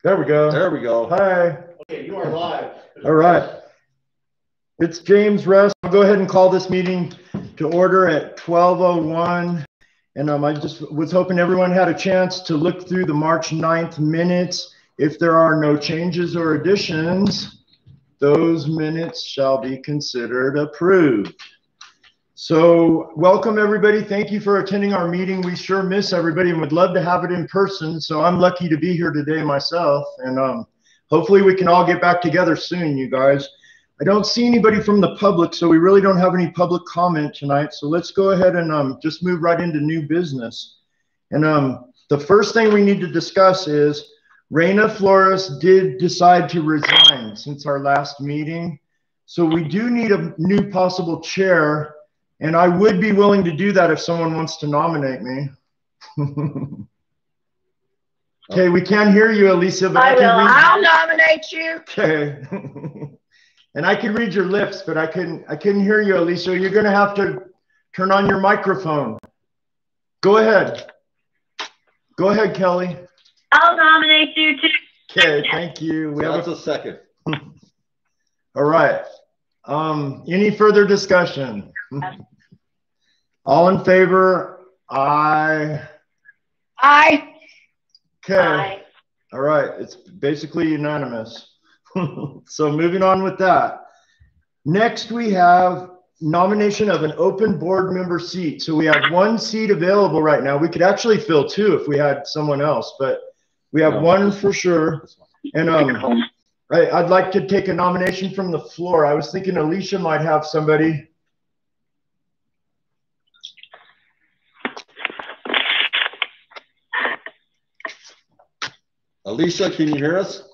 There we go. There we go. Hi. Okay, you are live. All right. It's James Russ. I'll go ahead and call this meeting to order at 12:01. And I just was hoping everyone had a chance to look through the March 9th minutes. If there are no changes or additions, those minutes shall be considered approved. So welcome everybody. Thank you for attending our meeting. We sure miss everybody and would love to have it in person. So I'm lucky to be here today myself. And hopefully we can all get back together soon, you guys. I don't see anybody from the public, so we really don't have any public comment tonight. So let's go ahead and just move right into new business. And the first thing we need to discuss is Reina Flores did decide to resign since our last meeting. So we do need a new possible chair. And I would be willing to do that if someone wants to nominate me. Okay, we can't hear you, Alicia. But I'll nominate you. Okay. And I can read your lips, but I couldn't hear you, Alicia. You're going to have to turn on your microphone. Go ahead. Go ahead, Kelly. I'll nominate you too. Okay, thank you. We have a second. All right. Any further discussion? All in favor? Aye. Aye. Okay. Aye. All right. It's basically unanimous. So moving on with that. Next, we have nomination of an open board member seat. So we have one seat available right now. We could actually fill two if we had someone else, but we have one for sure. And I'd like to take a nomination from the floor. I was thinking Alicia might have somebody. Alicia, can you hear us?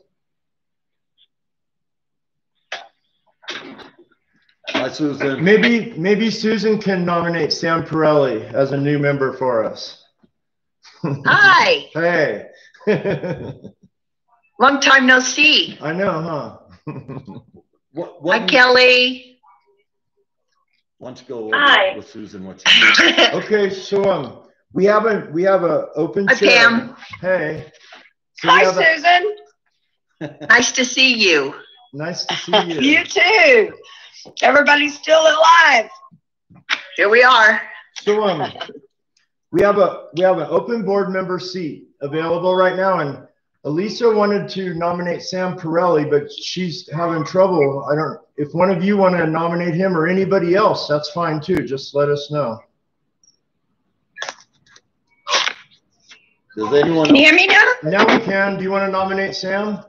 Hi, Susan. Maybe Susan can nominate Sam Pirelli as a new member for us. Hi. Hey. Long time no see. I know, huh? Hi, Kelly. Why don't you go Hi. with Susan? Okay, so we have an open chair. Hi, Pam. Hey. So hi, Susan. Nice to see you. Nice to see you. You too. Everybody's still alive. Here we are. So we have an open board member seat available right now, and Elisa wanted to nominate Sam Pirelli, but she's having trouble. If one of you want to nominate him or anybody else, that's fine too. Just let us know. Does anyone? Can you hear me now? Now we can. Do you want to nominate Sam?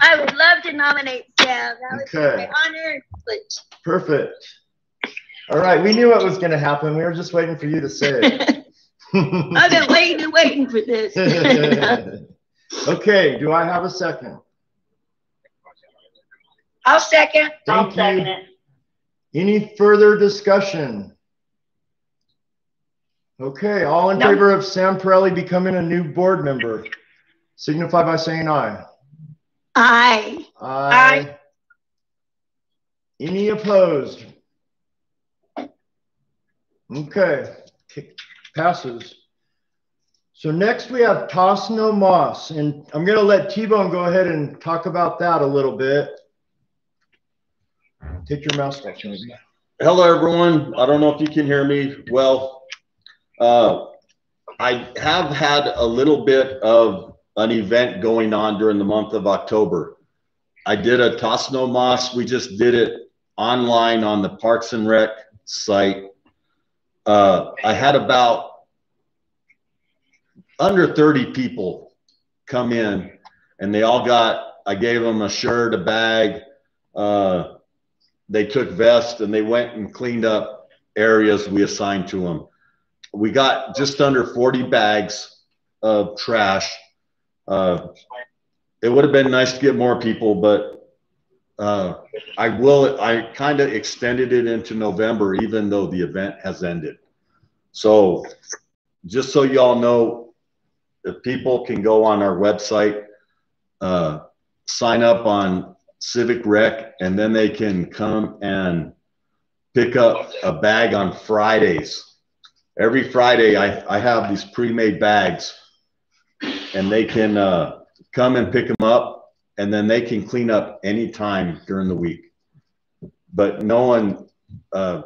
I would love to nominate Sam. That would Okay. be my honor. Perfect. All right. We knew what was going to happen. We were just waiting for you to say it. I've been waiting for this. Okay. Do I have a second? I'll second. Thank you. Any further discussion? Okay, all in favor of Sam Pirelli becoming a new board member, signify by saying aye. Aye. Aye. Any opposed? Okay, passes. So next we have Tosno Moss, and I'm going to let T-Bone go ahead and talk about that a little bit. Take your mouse off, maybe. Hello, everyone. I don't know if you can hear me well. I have had a little bit of an event going on during the month of October. I did a Tosno Moss. We just did it online on the Parks and Rec site. I had about under 30 people come in, and they all I gave them a shirt, a bag. They took vests, and they went and cleaned up areas we assigned to them. We got just under 40 bags of trash. It would have been nice to get more people, but I kind of extended it into November, even though the event has ended. So just so you all know, if people can go on our website, sign up on Civic Rec, and then they can come and pick up a bag on Fridays. Every Friday, I have these pre-made bags, and they can come and pick them up, and then they can clean up anytime during the week. But no one,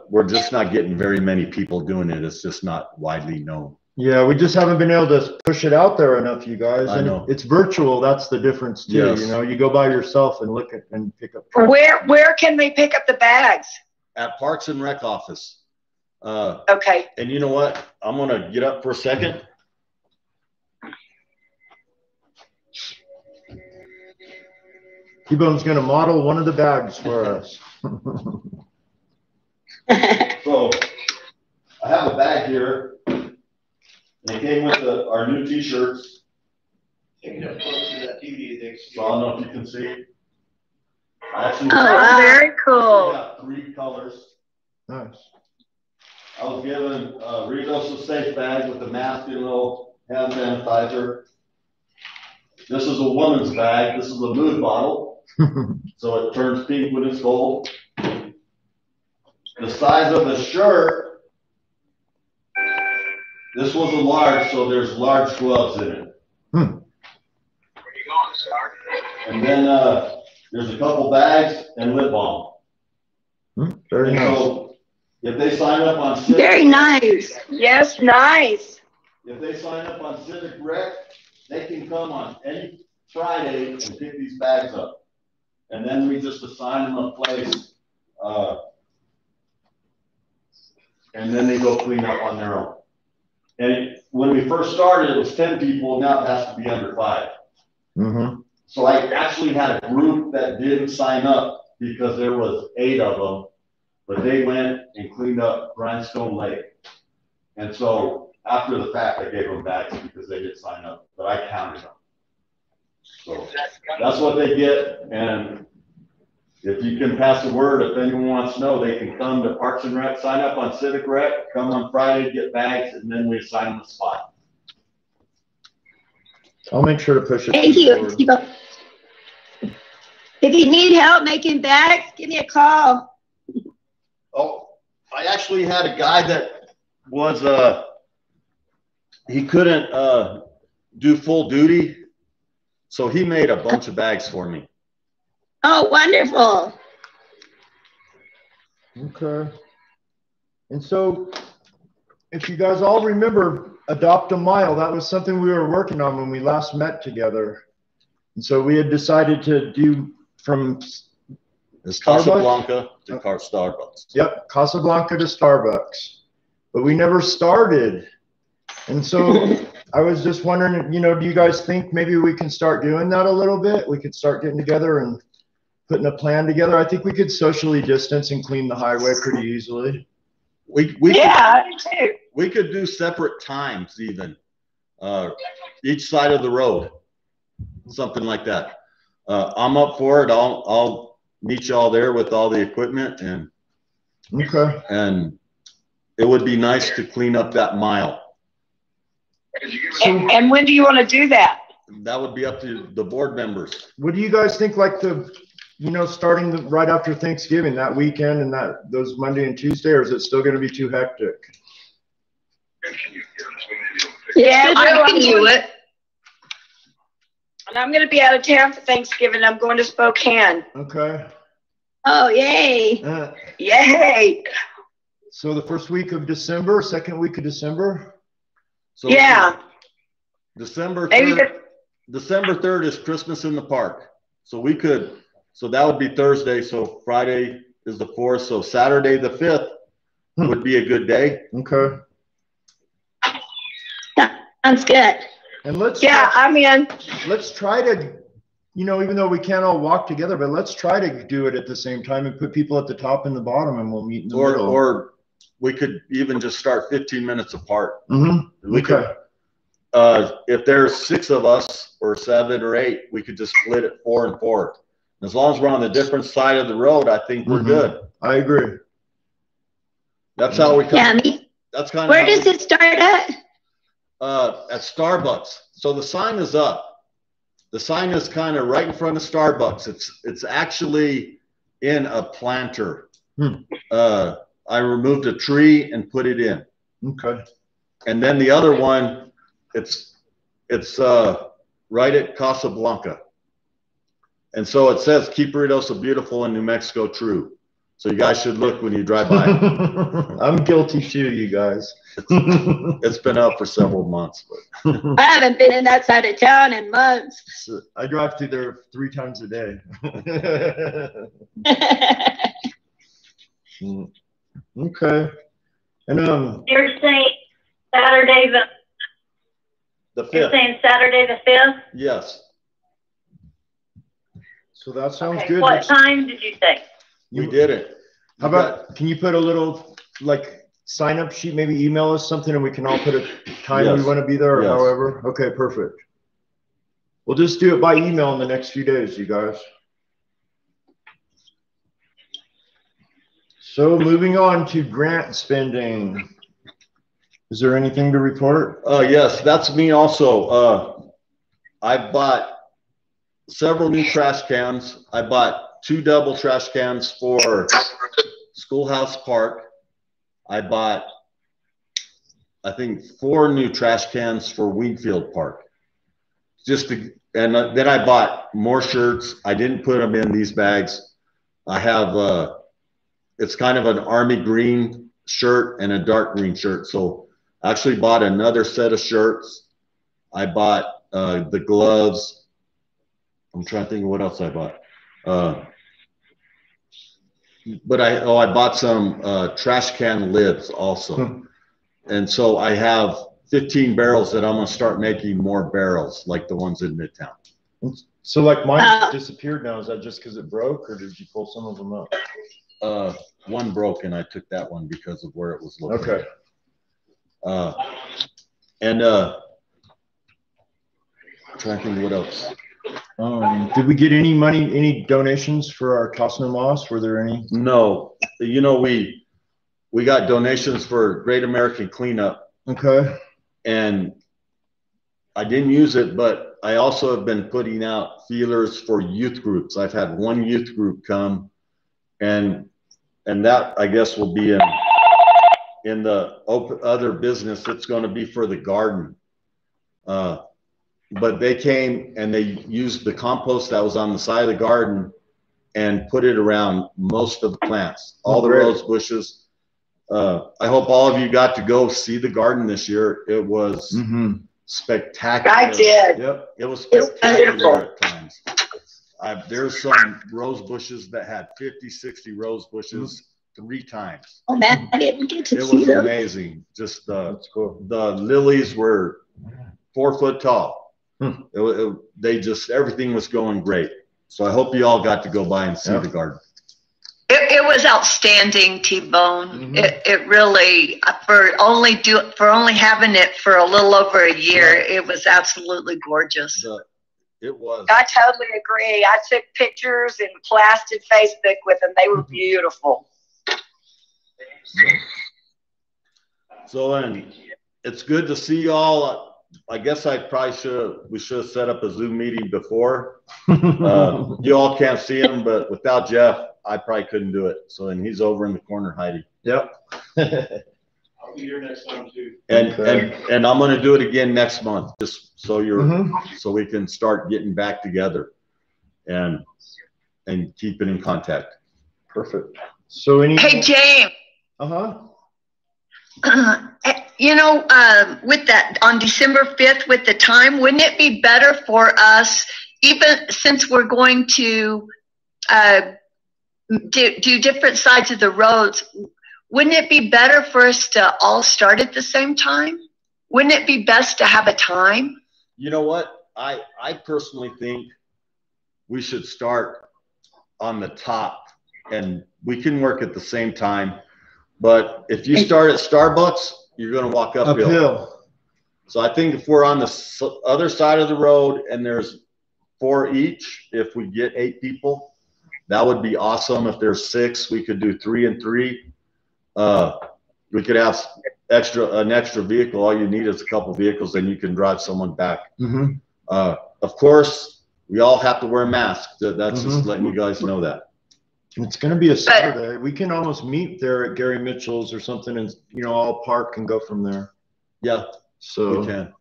we're just not getting very many people doing it. It's just not widely known. Yeah, we just haven't been able to push it out there enough, you guys. I know. It's virtual. That's the difference too. Yes. You know, you go by yourself and look at and pick up. Where can they pick up the bags? At Parks and Rec office. Okay. And you know what? I'm going to get up for a second. T-Bone's going to model one of the bags for us. So I have a bag here. They came with our new T-shirts. So I don't know if you can see. I actually very cool. got 3 colors. Nice. I was given a Ruidoso safe bag with a mask and a little hand sanitizer. This is a woman's bag. This is a mood bottle. So it turns pink when it's cold. The size of the shirt. This was a large, so there's large gloves in it. Where you going, Sark? And then there's a couple bags and lip balm. Very nice. So if they sign up on Civic, Very nice. Yes, nice. if they sign up on Civic Rec, they can come on any Friday and pick these bags up. And then we just assign them a place. And then they go clean up on their own. And when we first started, it was 10 people. Now it has to be under 5. Mm-hmm. So I actually had a group that didn't sign up because there was 8 of them, but they went and cleaned up Grindstone Lake. And so after the fact, I gave them bags because they didn't sign up, but I counted them. So that's what they get. And if you can pass the word, if anyone wants to know, they can come to Parks and Rec, sign up on Civic Rec, come on Friday, get bags, and then we assign them a spot. I'll make sure to push it. Thank you. forward. If you need help making bags, give me a call. Oh, I actually had a guy that was, he couldn't do full duty, so he made a bunch of bags for me. Oh, wonderful. Okay. And so, if you guys all remember, Adopt a Mile, that was something we were working on when we last met together. And so we had decided to do from It's Casablanca to Starbucks. Yep, Casablanca to Starbucks. But we never started. And so I was just wondering, you know, do you guys think maybe we can start doing that a little bit? We could start getting together and putting a plan together. I think we could socially distance and clean the highway pretty easily. I do too. We could do separate times even, each side of the road, something like that. I'm up for it. I'll meet y'all there with all the equipment, and Okay. and it would be nice to clean up that mile. And when do you want to do that? That would be up to the board members. What do you guys think, like starting right after Thanksgiving, that weekend and those Monday and Tuesday, or is it still going to be too hectic? Yeah, I can do it. And I'm going to be out of town for Thanksgiving. I'm going to Spokane. Okay. Oh, yay. Yay. So the first week of December, second week of December? So Yeah. December Maybe 3rd, December 3rd is Christmas in the park. So so that would be Thursday. So Friday is the 4th. So Saturday the 5th would be a good day. Okay. Sounds good. And let's I'm in. let's try to, even though we can't all walk together, but let's try to do it at the same time and put people at the top and the bottom, and we'll meet in the middle. Or we could even just start 15 minutes apart. Mm-hmm. We could, if there's 6 of us or 7 or 8, we could just split it 4 and 4. As long as we're on the different side of the road, I think we're good. I agree. That's how we come. Yeah, That's kind of where does it start at? At Starbucks. So the sign is up. The sign is kind of right in front of Starbucks. It's actually in a planter. I removed a tree and put it in. Okay. And then the other one, it's right at Casablanca. And so it says, keep Ruidoso beautiful and New Mexico true. So you guys should look when you drive by. I'm guilty too, you guys. It's been up for several months. But. I haven't been in that side of town in months. So I drive through there 3 times a day. Okay. And You're saying Saturday The you're 5th. saying Saturday the 5th? Yes. so that sounds Okay. good. What time did you say? We did it. How about, can you put a little like sign up sheet, maybe email us something and we can all put a time we Yes. want to be there or Yes. however? Okay, perfect. We'll just do it by email in the next few days, you guys. So moving on to grant spending. Is there anything to report? Yes, that's me also. I bought several new trash cans. I bought 2 double trash cans for Schoolhouse Park. I bought, I think, 4 new trash cans for Wheatfield Park. And then I bought more shirts. I didn't put them in these bags. I have, it's kind of an army green shirt and a dark green shirt. So I actually bought another set of shirts. I bought the gloves. I'm trying to think of what else I bought. But I bought some trash can lids also. And so I have 15 barrels that I'm going to start making more barrels like the ones in Midtown. So like mine disappeared now. Is that just because it broke or did you pull some of them up? One broke and I took that one because of where it was located. Okay. I'm trying to think of what else. Did we get any money, any donations for our Toss No Moss? Were there any? No, you know, we got donations for Great American Cleanup. Okay. And I didn't use it, but I also have been putting out feelers for youth groups. I've had 1 youth group come, and that I guess will be in the other business. It's going to be for the garden. But they came and they used the compost that was on the side of the garden and put it around most of the plants, all the rose bushes. I hope all of you got to go see the garden this year. It was spectacular. I did. Yep, it was It was spectacular beautiful. at times. There's some rose bushes that had 50, 60 rose bushes 3 times. Oh man, I didn't get to It see was them. amazing. Just That's cool. the lilies were 4 foot tall. Everything was going great. So I hope you all got to go by and see the garden. It was outstanding, T-Bone. It really, for only having it for a little over a year, it was absolutely gorgeous. It was. I totally agree. I took pictures and plastered Facebook with them. They were beautiful. So, and it's good to see y'all. I guess we should have set up a Zoom meeting before. You all can't see him, but without Jeff, I probably couldn't do it. So, and he's over in the corner hiding. Yep. I'll be here next time too. And I'm going to do it again next month, just so so we can start getting back together and keeping in contact. Perfect. So Hey, James. You know, with that on December 5th with the time, wouldn't it be better for us, even since we're going to do different sides of the roads, wouldn't it be better for us to all start at the same time? Wouldn't it be best to have a time? You know what? I personally think we should start on the top and we can work at the same time. But if you start at Starbucks, you're going to walk uphill. So I think if we're on the other side of the road and there's 4 each, if we get 8 people, that would be awesome. If there's 6, we could do 3 and 3. We could have an extra vehicle. All you need is a couple vehicles, and you can drive someone back. Of course, we all have to wear masks. That's just letting you guys know that. It's going to be a Saturday. We can almost meet there at Gary Mitchell's or something, and all park and go from there. Yeah, so we can.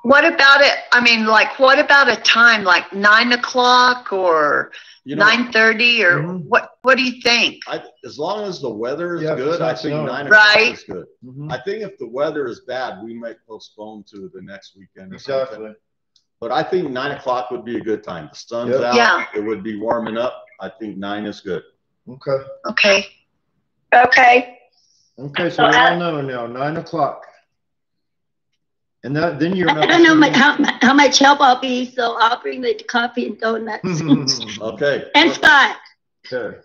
What about it? I mean, like, what about a time, like 9 o'clock or 9:30, or what do you think? As long as the weather is Yeah, good, I it's think not 9 snowing. o'clock Right. is good. I think if the weather is bad, we might postpone to the next weekend or something. But I think 9 o'clock would be a good time. The sun's out. Yeah. It would be warming up. I think 9 is good. Okay. Okay. Okay. Okay, so we all know now, 9 o'clock. And then you're not. I don't know how much help I'll be, so I'll bring the coffee and donuts. Okay. And Scott. Okay.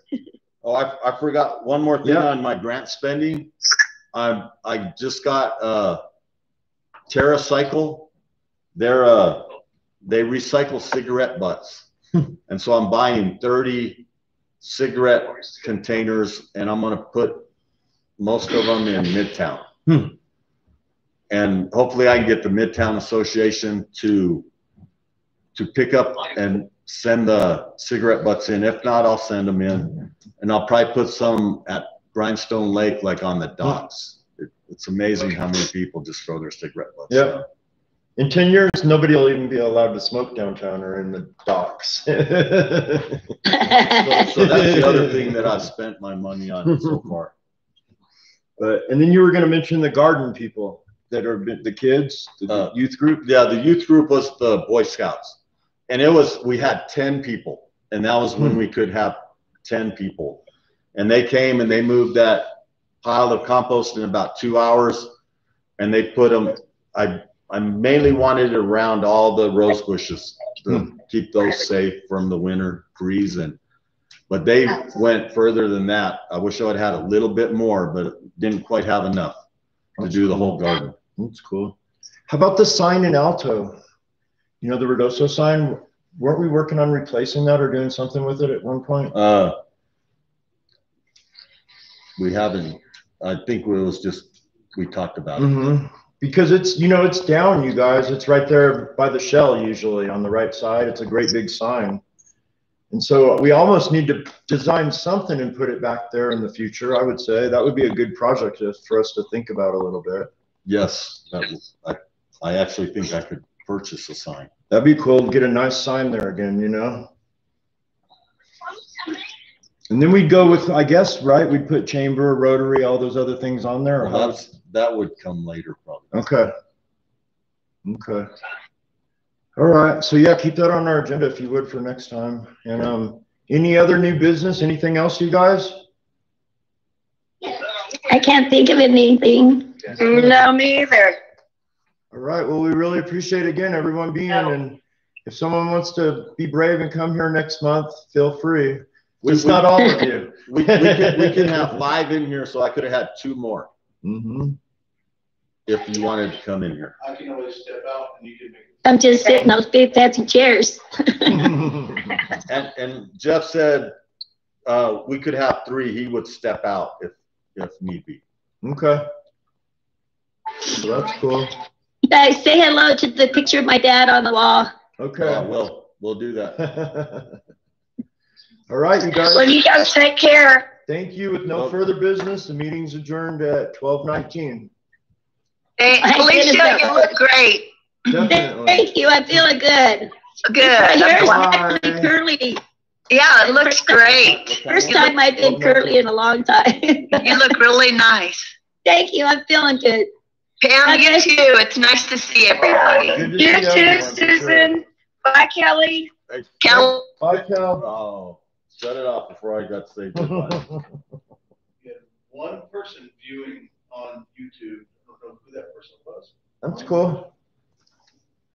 Oh, I forgot one more thing on my grant spending. I just got TerraCycle. They recycle cigarette butts, and so I'm buying 30 cigarette containers, and I'm gonna put most of them in Midtown. And hopefully I can get the Midtown Association to pick up and send the cigarette butts in. If not, I'll send them in, and I'll probably put some at Grindstone Lake, like on the docks. It's amazing how many people just throw their cigarette butts. Yeah. In 10 years, nobody will even be allowed to smoke downtown or in the docks. So that's the other thing that I've spent my money on so far. And then you were going to mention the garden people that are the kids, the youth group. Yeah, the youth group was the Boy Scouts, and we had 10 people, and that was when we could have 10 people, and they came and they moved that pile of compost in about 2 hours, and they put them. I mainly wanted it around all the rose bushes to keep those safe from the winter freeze, but they went further than that. I wish I would have had a little bit more, but didn't quite have enough to do the whole garden. That's cool. How about the sign in Alto? You know, the Ruidoso sign? Weren't we working on replacing that or doing something with it at one point? We haven't. I think it was just, we talked about it. Because it's, you know, it's down, you guys. It's right there by the Shell, usually on the right side. It's a great big sign. And so we almost need to design something and put it back there in the future, I would say. That would be a good project for us to think about a little bit. Yes, I actually think I could purchase a sign. That'd be cool to get a nice sign there again, you know? And then we'd go with, I guess, right? We'd put chamber, rotary, all those other things on there. Well, that would come later, probably. Okay. Okay. All right. So yeah, keep that on our agenda if you would for next time. And any other new business? Anything else, you guys? I can't think of anything. No, me either. All right. Well, we really appreciate again everyone being in. And if someone wants to be brave and come here next month, feel free. It's not all of you. We can have 5 in here, so I could have had 2 more. If you wanted to come in here. I can always step out and you can make it. I'm just sitting on those big fancy chairs. And Jeff said we could have 3. He would step out if need be. Okay. Well, that's cool. You guys say hello to the picture of my dad on the wall. Okay. We'll do that. All right, you guys. Well, you guys take care. Thank you. With no further business, the meeting's adjourned at 12:19. Hey, Alicia, you look great. Definitely. Thank you. I'm feeling good. Good. My hair's I'm glad. actually curly. Yeah, it looks great. First time I've been curly in a long time. You look really nice. Thank you. I'm feeling good. Pam, you too. It's nice to see everybody. Good to You see too, everyone, for sure. Susan. Bye, Kelly. Cal, Bye, Cal. Oh, shut it off before I got to say goodbye. We had one person viewing on YouTube. I don't know who that person was. That's cool.